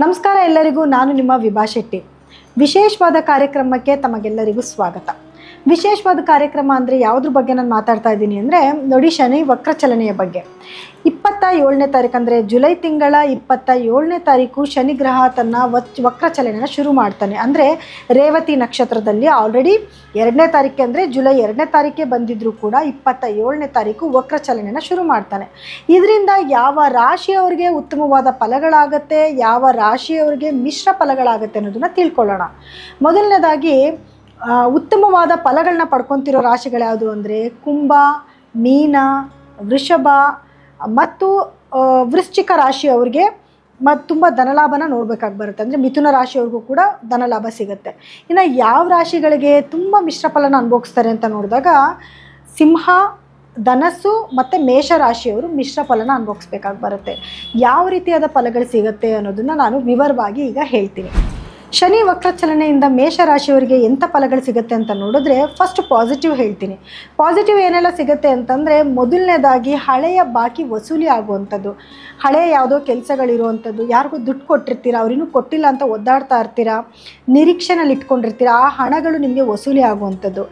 ನಮಸ್ಕಾರ ಎಲ್ಲರಿಗೂ. ನಾನು ನಿಮ್ಮ ವಿಭಾ ಶೆಟ್ಟಿ. ವಿಶೇಷವಾದ ಕಾರ್ಯಕ್ರಮಕ್ಕೆ ತಮಗೆಲ್ಲರಿಗೂ ಸ್ವಾಗತ. ವಿಶೇಷವಾದ ಕಾರ್ಯಕ್ರಮ ಅಂದರೆ ಯಾವುದ್ರ ಬಗ್ಗೆ ನಾನು ಮಾತಾಡ್ತಾ ಇದ್ದೀನಿ ಅಂದರೆ ನೋಡಿ, ಶನಿ ವಕ್ರಚಲನೆಯ ಬಗ್ಗೆ. 27ನೇ ತಾರೀಕು ಅಂದರೆ ಜುಲೈ ತಿಂಗಳ 27ನೇ ತಾರೀಕು ಶನಿ ಗ್ರಹ ತನ್ನ ವಕ್ರಚಲನೆಯನ್ನು ಶುರು ಮಾಡ್ತಾನೆ. ಅಂದರೆ ರೇವತಿ ನಕ್ಷತ್ರದಲ್ಲಿ ಆಲ್ರೆಡಿ 2ನೇ ತಾರೀಕು ಅಂದರೆ ಜುಲೈ 2ನೇ ತಾರೀಕೆ ಬಂದಿದ್ದರೂ ಕೂಡ 27ನೇ ತಾರೀಕು ವಕ್ರಚಲನೆಯನ್ನು ಶುರು ಮಾಡ್ತಾನೆ. ಇದರಿಂದ ಯಾವ ರಾಶಿಯವರಿಗೆ ಉತ್ತಮವಾದ ಫಲಗಳಾಗತ್ತೆ, ಯಾವ ರಾಶಿಯವರಿಗೆ ಮಿಶ್ರ ಫಲಗಳಾಗತ್ತೆ ಅನ್ನೋದನ್ನು ತಿಳ್ಕೊಳ್ಳೋಣ. ಮೊದಲನೇದಾಗಿ ಉತ್ತಮವಾದ ಫಲಗಳನ್ನ ಪಡ್ಕೊತಿರೋ ರಾಶಿಗಳ್ಯಾವುದು ಅಂದರೆ ಕುಂಭ, ಮೀನ, ವೃಷಭ ಮತ್ತು ವೃಶ್ಚಿಕ ರಾಶಿಯವರಿಗೆ ತುಂಬ ಧನಲಾಭನ ನೋಡಬೇಕಾಗಿ ಬರುತ್ತೆ. ಅಂದರೆ ಮಿಥುನ ರಾಶಿಯವ್ರಿಗೂ ಕೂಡ ಧನಲಾಭ ಸಿಗುತ್ತೆ. ಇನ್ನು ಯಾವ ರಾಶಿಗಳಿಗೆ ತುಂಬ ಮಿಶ್ರ ಫಲನ ಅನುಭವಿಸ್ತಾರೆ ಅಂತ ನೋಡಿದಾಗ ಸಿಂಹ, ಧನಸ್ಸು ಮತ್ತು ಮೇಷರಾಶಿಯವರು ಮಿಶ್ರ ಫಲನ ಅನುಭವಿಸ್ಬೇಕಾಗಿ ಬರುತ್ತೆ. ಯಾವ ರೀತಿಯಾದ ಫಲಗಳು ಸಿಗುತ್ತೆ ಅನ್ನೋದನ್ನು ನಾನು ವಿವರವಾಗಿ ಈಗ ಹೇಳ್ತೀನಿ. ಶನಿ ವಕ್ರಚಲನೆಯಿಂದ ಮೇಷರಾಶಿಯವರಿಗೆ ಎಂಥ ಫಲಗಳು ಸಿಗುತ್ತೆ ಅಂತ ನೋಡಿದ್ರೆ ಫಸ್ಟ್ ಪಾಸಿಟಿವ್ ಹೇಳ್ತೀನಿ. ಪಾಸಿಟಿವ್ ಏನೆಲ್ಲ ಸಿಗುತ್ತೆ ಅಂತಂದರೆ ಮೊದಲನೇದಾಗಿ ಹಳೆಯ ಬಾಕಿ ವಸೂಲಿ ಆಗುವಂಥದ್ದು. ಹಳೆಯ ಯಾವುದೋ ಕೆಲಸಗಳಿರುವಂಥದ್ದು, ಯಾರಿಗೂ ದುಡ್ಡು ಕೊಟ್ಟಿರ್ತೀರ, ಅವ್ರಿನ್ನೂ ಕೊಟ್ಟಿಲ್ಲ ಅಂತ ಒದ್ದಾಡ್ತಾ ಇರ್ತೀರ, ನಿರೀಕ್ಷೆನಲ್ಲಿ ಇಟ್ಕೊಂಡಿರ್ತೀರ, ಆ ಹಣಗಳು ನಿಮಗೆ ವಸೂಲಿ ಆಗುವಂಥದ್ದು.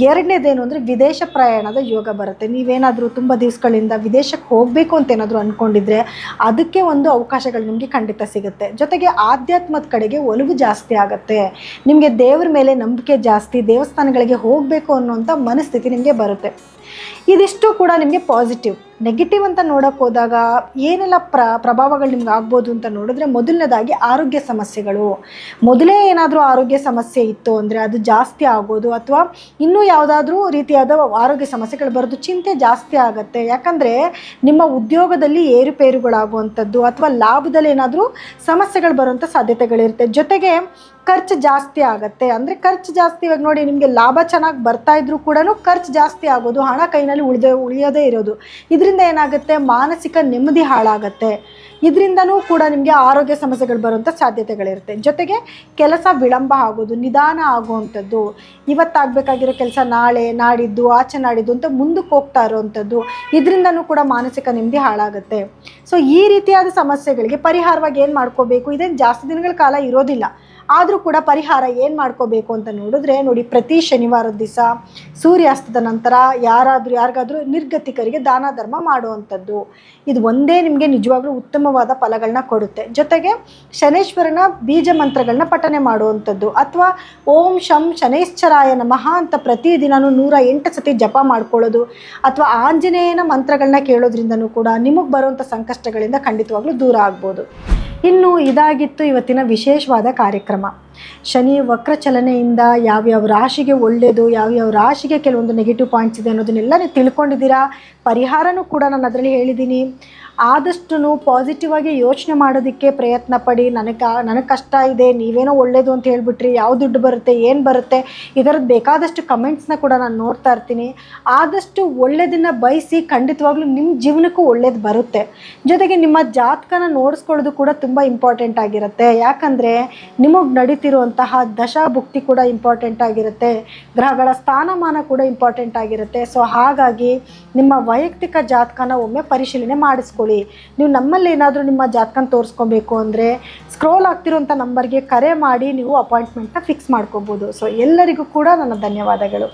ಎರಡನೇದೇನು ಅಂದರೆ ವಿದೇಶ ಪ್ರಯಾಣದ ಯೋಗ ಬರುತ್ತೆ. ನೀವೇನಾದರೂ ತುಂಬ ದಿವಸಗಳಿಂದ ವಿದೇಶಕ್ಕೆ ಹೋಗಬೇಕು ಅಂತ ಏನಾದರೂ ಅಂದ್ಕೊಂಡಿದ್ರೆ ಅದಕ್ಕೆ ಒಂದು ಅವಕಾಶಗಳು ನಿಮಗೆ ಖಂಡಿತ ಸಿಗುತ್ತೆ. ಜೊತೆಗೆ ಆಧ್ಯಾತ್ಮದ ಕಡೆಗೆ ಒಲವು ಜಾಸ್ತಿ ಆಗುತ್ತೆ. ನಿಮಗೆ ದೇವರ ಮೇಲೆ ನಂಬಿಕೆ ಜಾಸ್ತಿ, ದೇವಸ್ಥಾನಗಳಿಗೆ ಹೋಗಬೇಕು ಅನ್ನೋಂಥ ಮನಸ್ಥಿತಿ ನಿಮಗೆ ಬರುತ್ತೆ. ಇದಿಷ್ಟು ಕೂಡ ನಿಮಗೆ ಪಾಸಿಟಿವ್. ನೆಗೆಟಿವ್ ಅಂತ ನೋಡೋಕ್ಕೆ ಹೋದಾಗ ಏನೆಲ್ಲ ಪ್ರಭಾವಗಳು ನಿಮ್ಗೆ ಆಗ್ಬೋದು ಅಂತ ನೋಡಿದ್ರೆ ಮೊದಲನೇದಾಗಿ ಆರೋಗ್ಯ ಸಮಸ್ಯೆಗಳು. ಮೊದಲೇ ಏನಾದರೂ ಆರೋಗ್ಯ ಸಮಸ್ಯೆ ಇತ್ತು ಅಂದರೆ ಅದು ಜಾಸ್ತಿ ಆಗೋದು, ಅಥವಾ ಇನ್ನೂ ಯಾವುದಾದ್ರೂ ರೀತಿಯಾದ ಆರೋಗ್ಯ ಸಮಸ್ಯೆಗಳು ಬರೋದು, ಚಿಂತೆ ಜಾಸ್ತಿ ಆಗುತ್ತೆ. ಯಾಕಂದರೆ ನಿಮ್ಮ ಉದ್ಯೋಗದಲ್ಲಿ ಏರುಪೇರುಗಳಾಗುವಂಥದ್ದು ಅಥವಾ ಲಾಭದಲ್ಲಿ ಏನಾದರೂ ಸಮಸ್ಯೆಗಳು ಬರುವಂಥ ಸಾಧ್ಯತೆಗಳಿರುತ್ತೆ. ಜೊತೆಗೆ ಖರ್ಚು ಜಾಸ್ತಿ ಆಗುತ್ತೆ. ಅಂದರೆ ಖರ್ಚು ಜಾಸ್ತಿ, ಇವಾಗ ನೋಡಿ, ನಿಮಗೆ ಲಾಭ ಚೆನ್ನಾಗಿ ಬರ್ತಾ ಇದ್ರೂ ಕೂಡ ಖರ್ಚು ಜಾಸ್ತಿ ಆಗೋದು, ಹಣ ಕೈನಲ್ಲಿ ಉಳಿಯೋದೇ ಇರೋದು. ಇದರಿಂದ ಏನಾಗುತ್ತೆ, ಮಾನಸಿಕ ನೆಮ್ಮದಿ ಹಾಳಾಗುತ್ತೆ. ಇದರಿಂದನೂ ಕೂಡ ನಿಮಗೆ ಆರೋಗ್ಯ ಸಮಸ್ಯೆಗಳು ಬರುವಂಥ ಸಾಧ್ಯತೆಗಳಿರುತ್ತೆ. ಜೊತೆಗೆ ಕೆಲಸ ವಿಳಂಬ ಆಗೋದು, ನಿಧಾನ ಆಗುವಂಥದ್ದು, ಇವತ್ತಾಗಬೇಕಾಗಿರೋ ಕೆಲಸ ನಾಳೆ, ನಾಡಿದ್ದು, ಆಚೆ ನಾಡಿದ್ದು ಅಂತ ಮುಂದಕ್ಕೆ ಹೋಗ್ತಾ ಇರೋವಂಥದ್ದು, ಇದರಿಂದನೂ ಕೂಡ ಮಾನಸಿಕ ನೆಮ್ಮದಿ ಹಾಳಾಗುತ್ತೆ. ಸೊ ಈ ರೀತಿಯಾದ ಸಮಸ್ಯೆಗಳಿಗೆ ಪರಿಹಾರವಾಗಿ ಏನು ಮಾಡ್ಕೋಬೇಕು, ಇದೇನು ಜಾಸ್ತಿ ದಿನಗಳ ಕಾಲ ಇರೋದಿಲ್ಲ. ಆದರೂ ಕೂಡ ಪರಿಹಾರ ಏನು ಮಾಡ್ಕೋಬೇಕು ಅಂತ ನೋಡಿದ್ರೆ ನೋಡಿ, ಪ್ರತಿ ಶನಿವಾರದ ದಿವಸ ಸೂರ್ಯಾಸ್ತದ ನಂತರ ಯಾರಿಗಾದ್ರೂ ನಿರ್ಗತಿಕರಿಗೆ ದಾನ ಧರ್ಮ ಮಾಡುವಂಥದ್ದು, ಇದು ಒಂದೇ ನಿಮಗೆ ನಿಜವಾಗ್ಲೂ ಉತ್ತಮವಾದ ಫಲಗಳನ್ನ ಕೊಡುತ್ತೆ. ಜೊತೆಗೆ ಶನೇಶ್ವರನ ಬೀಜ ಮಂತ್ರಗಳನ್ನ ಪಠನೆ ಮಾಡುವಂಥದ್ದು, ಅಥವಾ ಓಂ ಶಂ ಶನೈಶ್ಚರಾಯ ನಮಃ ಅಂತ ಪ್ರತಿದಿನವೂ 108 ಸತಿ ಜಪ ಮಾಡ್ಕೊಳ್ಳೋದು, ಅಥವಾ ಆಂಜನೇಯನ ಮಂತ್ರಗಳನ್ನ ಕೇಳೋದ್ರಿಂದನೂ ಕೂಡ ನಿಮಗೆ ಬರುವಂಥ ಸಂಕಷ್ಟಗಳಿಂದ ಖಂಡಿತವಾಗ್ಲೂ ದೂರ ಆಗ್ಬೋದು. ಇನ್ನು ಇದಾಗಿತ್ತು ಇವತ್ತಿನ ವಿಶೇಷವಾದ ಕಾರ್ಯಕ್ರಮ. ಶನಿ ವಕ್ರಚಲನೆಯಿಂದ ಯಾವ್ಯಾವ ರಾಶಿಗೆ ಒಳ್ಳೆಯದು, ಯಾವ್ಯಾವ ರಾಶಿಗೆ ಕೆಲವೊಂದು ನೆಗೆಟಿವ್ ಪಾಯಿಂಟ್ಸ್ ಇದೆ ಅನ್ನೋದನ್ನೆಲ್ಲ ನೀವು ತಿಳ್ಕೊಂಡಿದ್ದೀರಾ. ಪರಿಹಾರನೂ ಕೂಡ ನಾನು ಅದರಲ್ಲಿ ಹೇಳಿದ್ದೀನಿ. ಆದಷ್ಟು ಪಾಸಿಟಿವ್ ಆಗಿ ಯೋಚನೆ ಮಾಡೋದಕ್ಕೆ ಪ್ರಯತ್ನ ಪಡಿ. ನನಗೆ ಕಷ್ಟ ಇದೆ, ನೀವೇನೋ ಒಳ್ಳೆಯದು ಅಂತ ಹೇಳ್ಬಿಟ್ರಿ, ಯಾವ ದುಡ್ಡು ಬರುತ್ತೆ, ಏನು ಬರುತ್ತೆ, ಇದರದ್ದು ಬೇಕಾದಷ್ಟು ಕಮೆಂಟ್ಸ್ನ ಕೂಡ ನಾನು ನೋಡ್ತಾ ಇರ್ತೀನಿ. ಆದಷ್ಟು ಒಳ್ಳೆಯದನ್ನು ಬಯಸಿ, ಖಂಡಿತವಾಗ್ಲೂ ನಿಮ್ಮ ಜೀವನಕ್ಕೂ ಒಳ್ಳೇದು ಬರುತ್ತೆ. ಜೊತೆಗೆ ನಿಮ್ಮ ಜಾತಕನ ನೋಡಿಸ್ಕೊಳ್ಳೋದು ಕೂಡ ತುಂಬ ಇಂಪಾರ್ಟೆಂಟ್ ಆಗಿರುತ್ತೆ. ಯಾಕಂದರೆ ನಿಮಗೆ ನಡೀತಿರುವಂತಹ ದಶಾಭುಕ್ತಿ ಕೂಡ ಇಂಪಾರ್ಟೆಂಟ್ ಆಗಿರುತ್ತೆ, ಗ್ರಹಗಳ ಸ್ಥಾನಮಾನ ಕೂಡ ಇಂಪಾರ್ಟೆಂಟ್ ಆಗಿರುತ್ತೆ. ಸೊ ಹಾಗಾಗಿ ನಿಮ್ಮ ವೈಯಕ್ತಿಕ ಜಾತಕನ ಒಮ್ಮೆ ಪರಿಶೀಲನೆ ಮಾಡಿಸ್ಕೊಳ್ಳಿ. ನೀವು ನಮ್ಮಲ್ಲಿ ಏನಾದರೂ ನಿಮ್ಮ ಜಾತಕನ ತೋರಿಸ್ಕೊಬೇಕು ಅಂದರೆ ಸ್ಕ್ರೋಲ್ ಆಗ್ತಿರೋಂಥ ನಂಬರ್ಗೆ ಕರೆ ಮಾಡಿ ನೀವು ಅಪಾಯಿಂಟ್ಮೆಂಟ್ನ ಫಿಕ್ಸ್ ಮಾಡ್ಕೋಬೋದು. ಸೊ ಎಲ್ಲರಿಗೂ ಕೂಡ ನನ್ನ ಧನ್ಯವಾದಗಳು.